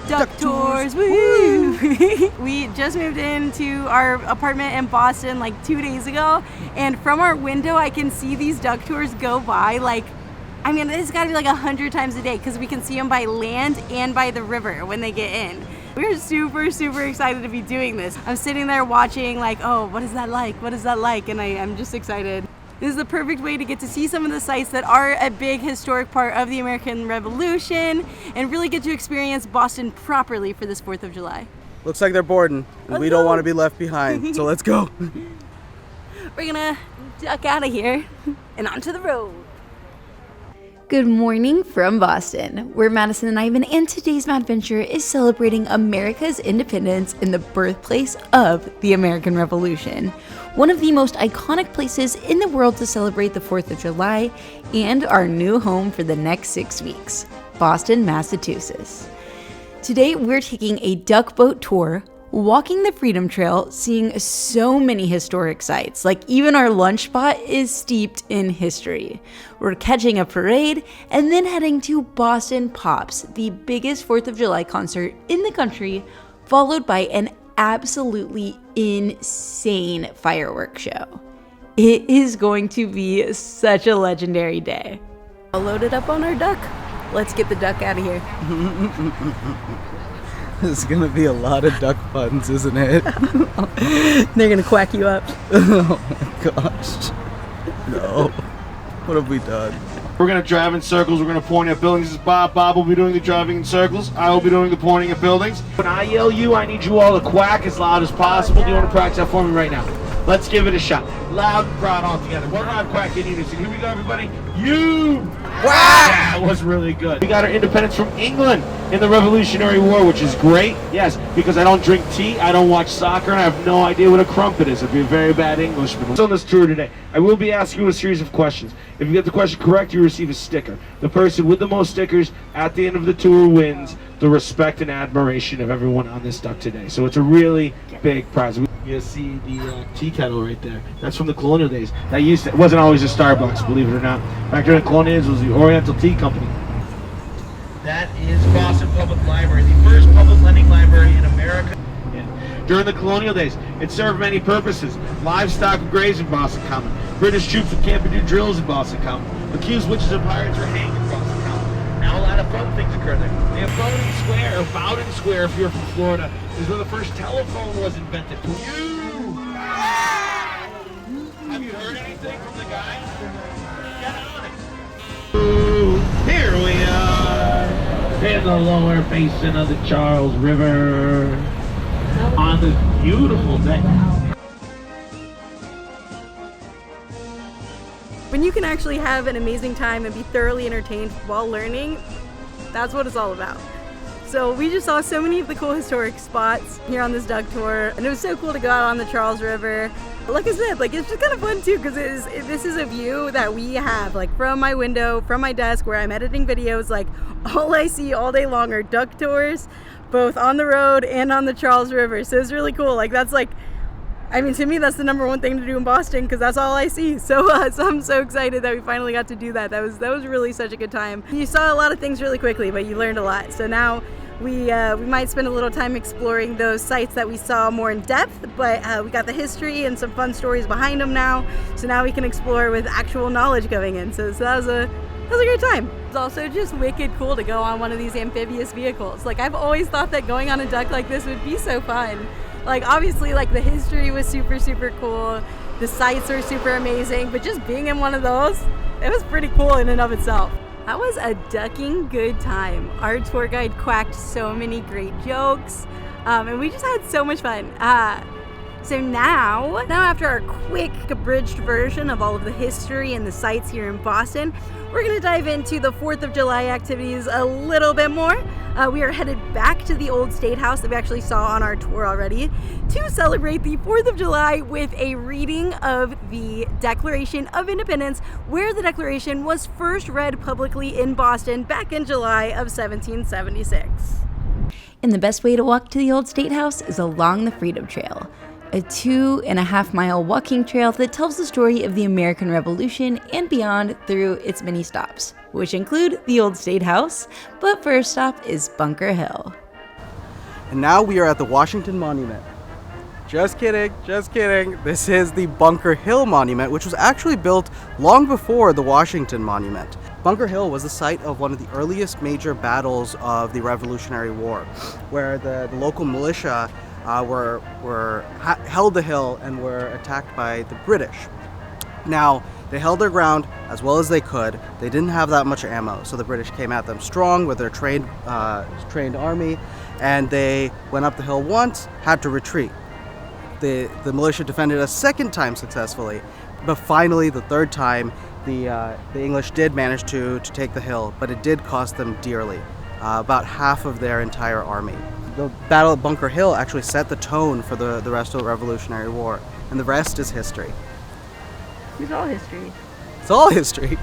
Duck tours, woo! We just moved into our apartment in Boston like 2 days ago, and from our window I can see these duck tours go by like, I mean, it's gotta be like 100 times a day because we can see them by land and by the river when they get in. We're super, super excited to be doing this. I'm sitting there watching like, oh, what is that like? What is that like? And I'm just excited. This is the perfect way to get to see some of the sites that are a big historic part of the American Revolution and really get to experience Boston properly for this 4th of July. Looks like they're boarding, and we don't want to be left behind, so let's go. We're gonna duck out of here and onto the road. Good morning from Boston. We're MADison and iVEN, and today's madventure is celebrating America's independence in the birthplace of the American Revolution, one of the most iconic places in the world to celebrate the 4th of July, and our new home for the next 6 weeks, Boston, Massachusetts. Today we're taking a duck boat tour, walking the Freedom Trail, seeing so many historic sites, like even our lunch spot is steeped in history. We're catching a parade and then heading to Boston Pops, the biggest 4th of July concert in the country, followed by an absolutely insane firework show. It is going to be such a legendary day. I'll load it up on our duck. Let's get the duck out of here. This is gonna be a lot of duck puns, isn't it? They're gonna quack you up. Oh my gosh. No. What have we done? We're going to drive in circles. We're going to point at buildings. This is Bob. Bob will be doing the driving in circles. I will be doing the pointing at buildings. When I yell you, I need you all to quack as loud as possible. Do you want to practice that for me right now? Let's give it a shot. Loud and proud all together. One loud quack in unison. Here we go, everybody. You! Wow! That was really good. We got our independence from England in the Revolutionary War, which is great. Yes, because I don't drink tea, I don't watch soccer, and I have no idea what a crumpet is. I'd be a very bad Englishman. On this tour today, I will be asking you a series of questions. If you get the question correct, you receive a sticker. The person with the most stickers at the end of the tour wins the respect and admiration of everyone on this duck today. So it's a really big prize. You see the tea kettle right there. That's from the colonial days. That it wasn't always a Starbucks, believe it or not. Back during the colonial days, it was the Oriental Tea Company. That is Boston Public Library, the first public lending library in America. During the colonial days, it served many purposes. Livestock were grazed in Boston Common. British troops would camp and do drills in Boston Common. Accused witches and pirates were hanged in Boston Common. Now a lot of fun things occur there. They have Bowdoin Square, if you're from Florida, is where the first telephone was invented. Have you heard anything from the guy? Get on it. Here we are in the lower basin of the Charles River on this beautiful day. When you can actually have an amazing time and be thoroughly entertained while learning, that's what it's all about. So we just saw so many of the cool historic spots here on this duck tour, and it was so cool to go out on the Charles River. Like I said, like it's just kind of fun too, because this is a view that we have, like from my window, from my desk where I'm editing videos. Like all I see all day long are duck tours, both on the road and on the Charles River. So it's really cool. Like that's like, I mean, to me, that's the number one thing to do in Boston because that's all I see. So I'm so excited that we finally got to do that. That was really such a good time. You saw a lot of things really quickly, but you learned a lot. So now we might spend a little time exploring those sites that we saw more in depth, but we got the history and some fun stories behind them now. So now we can explore with actual knowledge going in. So that was a great time. It's also just wicked cool to go on one of these amphibious vehicles. Like I've always thought that going on a duck like this would be so fun. Like obviously like the history was super, super cool. The sights were super amazing, but just being in one of those, it was pretty cool in and of itself. That was a ducking good time. Our tour guide quacked so many great jokes, and we just had so much fun. So now after our quick abridged version of all of the history and the sights here in Boston, we're gonna dive into the 4th of July activities a little bit more. We are headed back to the old State House that we actually saw on our tour already to celebrate the 4th of July with a reading of the Declaration of Independence, where the Declaration was first read publicly in Boston back in July of 1776. And the best way to walk to the old State House is along the Freedom Trail, a 2.5-mile walking trail that tells the story of the American Revolution and beyond through its many stops, which include the old State House, but first stop is Bunker Hill. And now we are at the Washington Monument. Just kidding, just kidding. This is the Bunker Hill Monument, which was actually built long before the Washington Monument. Bunker Hill was the site of one of the earliest major battles of the Revolutionary War, where the local militia held the hill and were attacked by the British. Now, they held their ground as well as they could. They didn't have that much ammo, so the British came at them strong with their trained army, and they went up the hill once, had to retreat. The militia defended a second time successfully, but finally, the third time, the English did manage to take the hill, but it did cost them dearly, about half of their entire army. The Battle of Bunker Hill actually set the tone for the rest of the Revolutionary War, and the rest is history. It's all history. It's all history.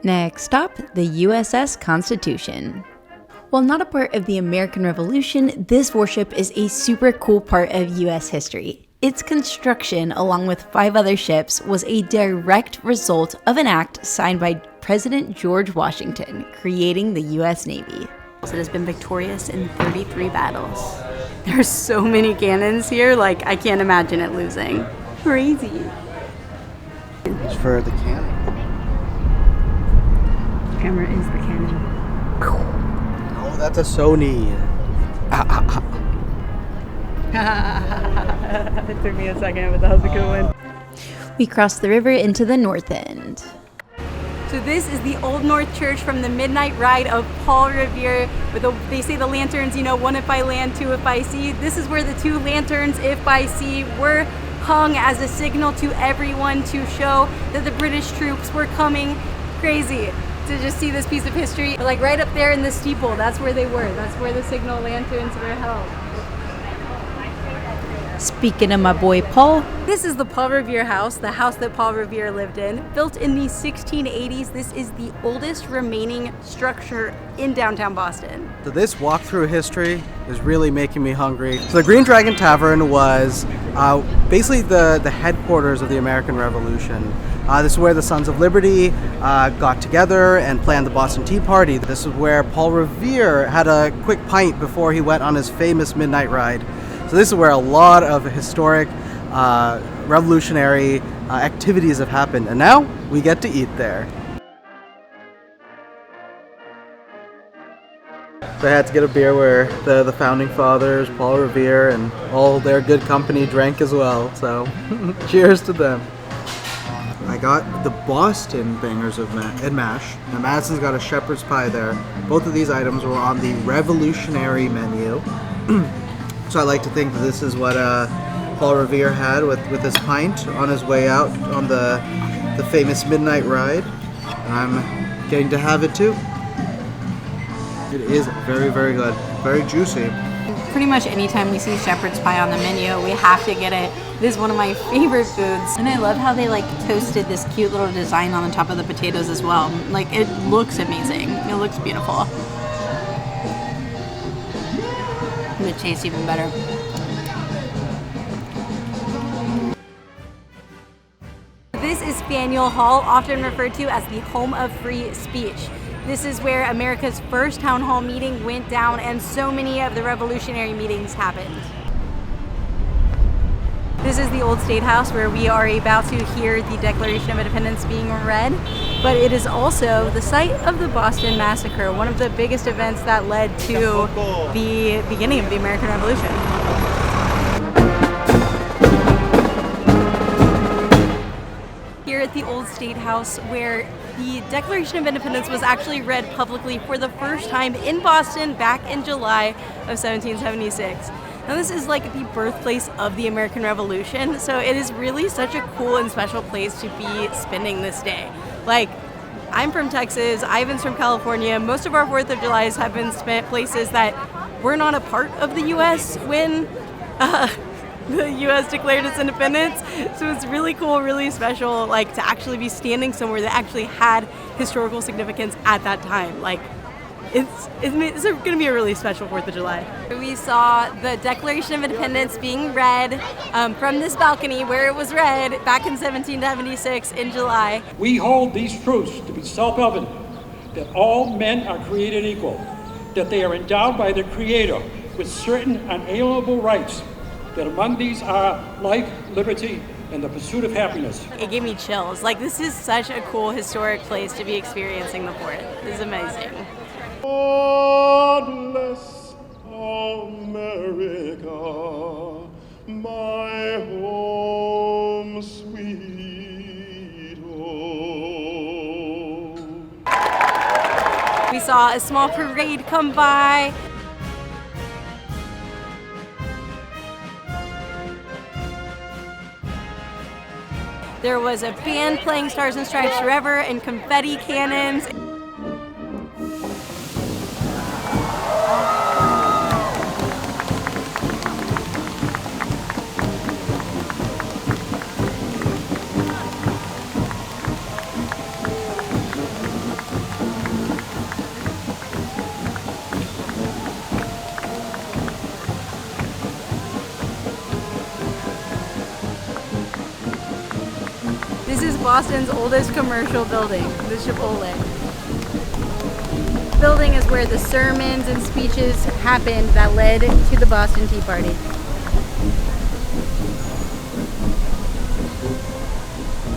Next stop, the USS Constitution. While not a part of the American Revolution, this warship is a super cool part of US history. Its construction, along with 5 other ships, was a direct result of an act signed by President George Washington, creating the US Navy. It has been victorious in 33 battles. There's so many cannons here, like I can't imagine it losing. Crazy. It's for the cannon. Camera is the cannon. Oh, that's a Sony. It took me a second, but that was a good one. We cross the river into the north end. So this is the Old North Church from the midnight ride of Paul Revere. They say the lanterns, one if by land, 2 if by sea. This is where the 2 lanterns, if by sea, were hung as a signal to everyone to show that the British troops were coming. Crazy to just see this piece of history. But like right up there in the steeple, that's where they were. That's where the signal lanterns were held. Speaking of my boy Paul, this is the Paul Revere house, the house that Paul Revere lived in. Built in the 1680s, this is the oldest remaining structure in downtown Boston. So this walkthrough history is really making me hungry. So the Green Dragon Tavern was basically the headquarters of the American Revolution. This is where the Sons of Liberty got together and planned the Boston Tea Party. This is where Paul Revere had a quick pint before he went on his famous midnight ride. So this is where a lot of historic revolutionary activities have happened, and now we get to eat there. So I had to get a beer where the founding fathers, Paul Revere, and all their good company drank as well, so cheers to them. I got the Boston bangers and mash, and MADison's got a shepherd's pie there. Both of these items were on the revolutionary menu. So I like to think that this is what Paul Revere had with his pint on his way out on the famous midnight ride. And I'm getting to have it too. It is very, very good. Very juicy. Pretty much anytime we see shepherd's pie on the menu, we have to get it. This is one of my favorite foods. And I love how they toasted this cute little design on the top of the potatoes as well. It looks amazing. It looks beautiful. And it tastes even better. This is Faneuil Hall, often referred to as the home of free speech. This is where America's first town hall meeting went down, and so many of the revolutionary meetings happened. This is the old State House where we are about to hear the Declaration of Independence being read, but it is also the site of the Boston Massacre, one of the biggest events that led to the beginning of the American Revolution. Here at the old State House, where the Declaration of Independence was actually read publicly for the first time in Boston back in July of 1776. Now this is the birthplace of the American Revolution, so it is really such a cool and special place to be spending this day. I'm from Texas, iVEN's from California. Most of our 4th of Julys have been spent places that were not a part of the U.S. when the U.S. declared its independence. So it's really cool, really special, to actually be standing somewhere that actually had historical significance at that time. It's going to be a really special 4th of July. We saw the Declaration of Independence being read from this balcony where it was read back in 1776 in July. We hold these truths to be self-evident, that all men are created equal, that they are endowed by their Creator with certain unalienable rights, that among these are life, liberty, and the pursuit of happiness. It gave me chills. Like, this is such a cool historic place to be experiencing the fort. This is amazing. God bless America, my home sweet home. We saw a small parade come by. There was a band playing Stars and Stripes Forever and confetti cannons. This is Boston's oldest commercial building, the Chipotle. Building is where the sermons and speeches happened that led to the Boston Tea Party.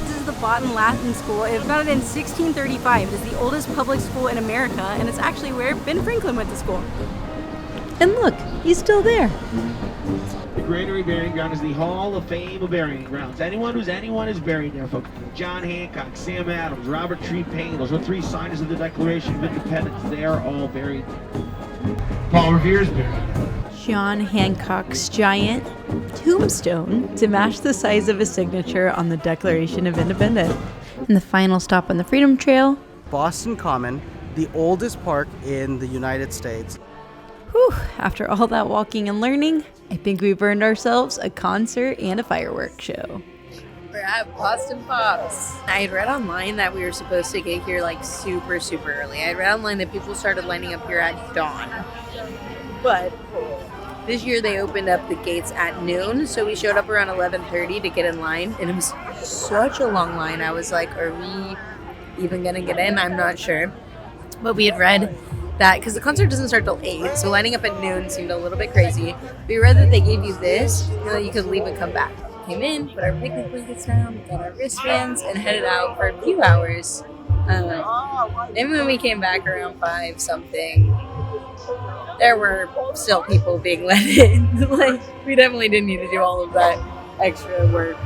This is the Boston Latin School. It was founded in 1635. It is the oldest public school in America, and it's actually where Ben Franklin went to school. And look, he's still there. The Granary Burying Ground is the Hall of Fame of burying grounds. Anyone is buried there, folks. John Hancock, Sam Adams, Robert Tree Payne. Those are 3 signers of the Declaration of Independence. They are all buried. Paul Revere is buried. John Hancock's giant tombstone to match the size of his signature on the Declaration of Independence. And the final stop on the Freedom Trail. Boston Common, the oldest park in the United States. Whew, after all that walking and learning, I think we've earned ourselves a concert and a fireworks show. We're at Boston Pops. I had read online that we were supposed to get here like super early. I had read online that people started lining up here at dawn. But this year they opened up the gates at noon, so we showed up around 11:30 to get in line, and it was such a long line. I was like, are we even gonna get in? I'm not sure. But we had read that, because the concert doesn't start till 8, so lining up at noon seemed a little bit crazy. We read that they gave you this, so that you could leave and come back. Came in, put our picnic blankets down, got our wristbands, and headed out for a few hours. And when we came back around 5 something, there were still people being let in. Like, we definitely didn't need to do all of that extra work.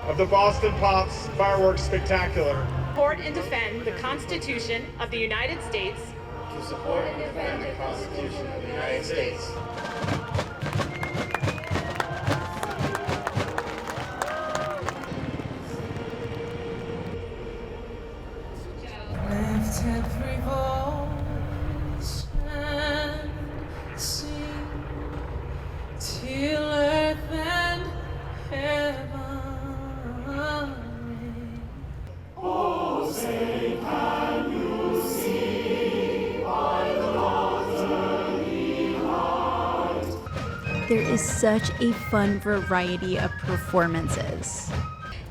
Of the Boston Pops Fireworks Spectacular. Support and defend the Constitution of the United States. To support and defend the Constitution of the United States. Lift every voice and sing till earth and heaven. There is such a fun variety of performances.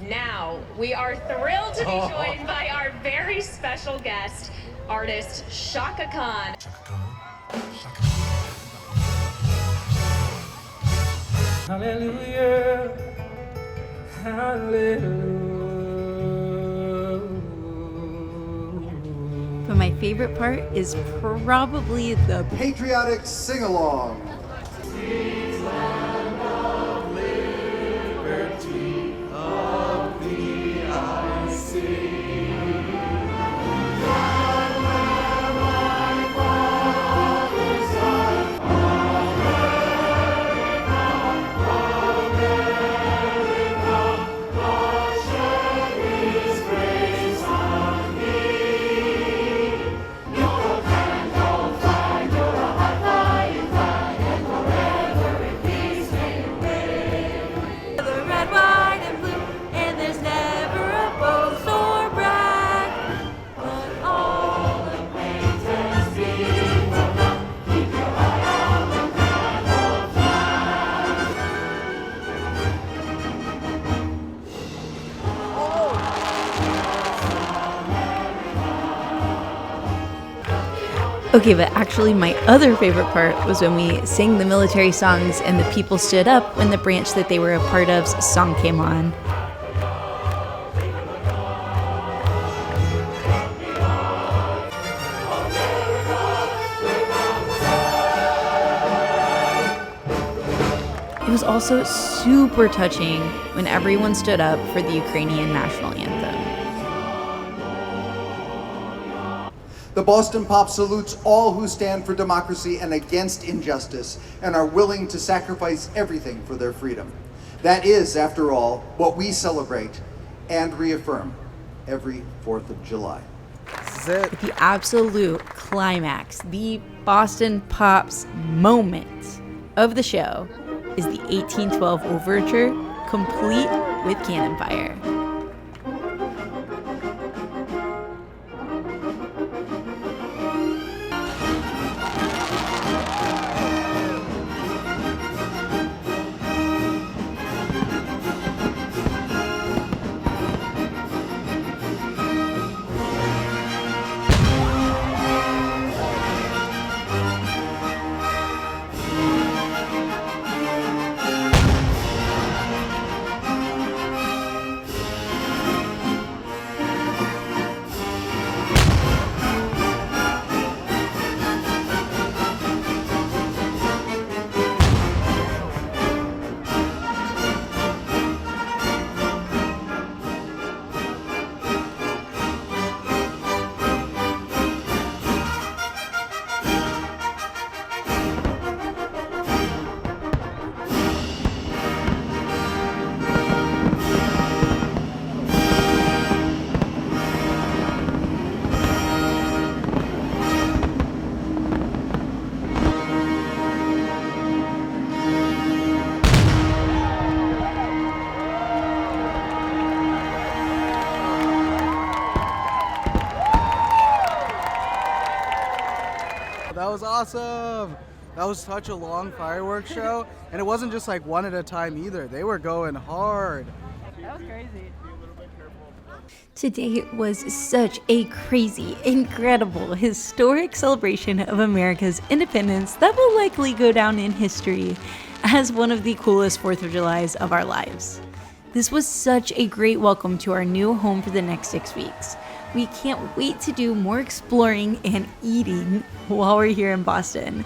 Now, we are thrilled to be joined by our very special guest, artist Shaka Khan. Hallelujah, hallelujah. But my favorite part is probably the patriotic sing-along. Okay, but actually my other favorite part was when we sang the military songs and the people stood up when the branch that they were a part of's song came on. It was also super touching when everyone stood up for the Ukrainian national anthem. The Boston Pop salutes all who stand for democracy and against injustice and are willing to sacrifice everything for their freedom. That is, after all, what we celebrate and reaffirm every 4th of July. This is it. The absolute climax, the Boston Pops moment of the show is the 1812 Overture, complete with cannon fire. That was awesome. That was such a long fireworks show, and it wasn't just like one at a time either. They were going hard. That was crazy. Today was such a crazy, incredible, historic celebration of America's independence that will likely go down in history as one of the coolest 4th of Julys of our lives. This was such a great welcome to our new home for the next 6 weeks. We can't wait to do more exploring and eating while we're here in Boston.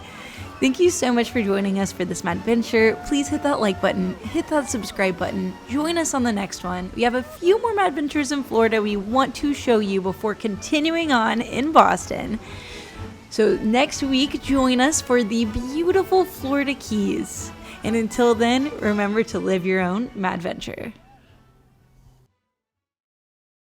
Thank you so much for joining us for this madventure. Please hit that like button, hit that subscribe button, join us on the next one. We have a few more madventures in Florida we want to show you before continuing on in Boston. So next week, join us for the beautiful Florida Keys. And until then, remember to live your own madventure.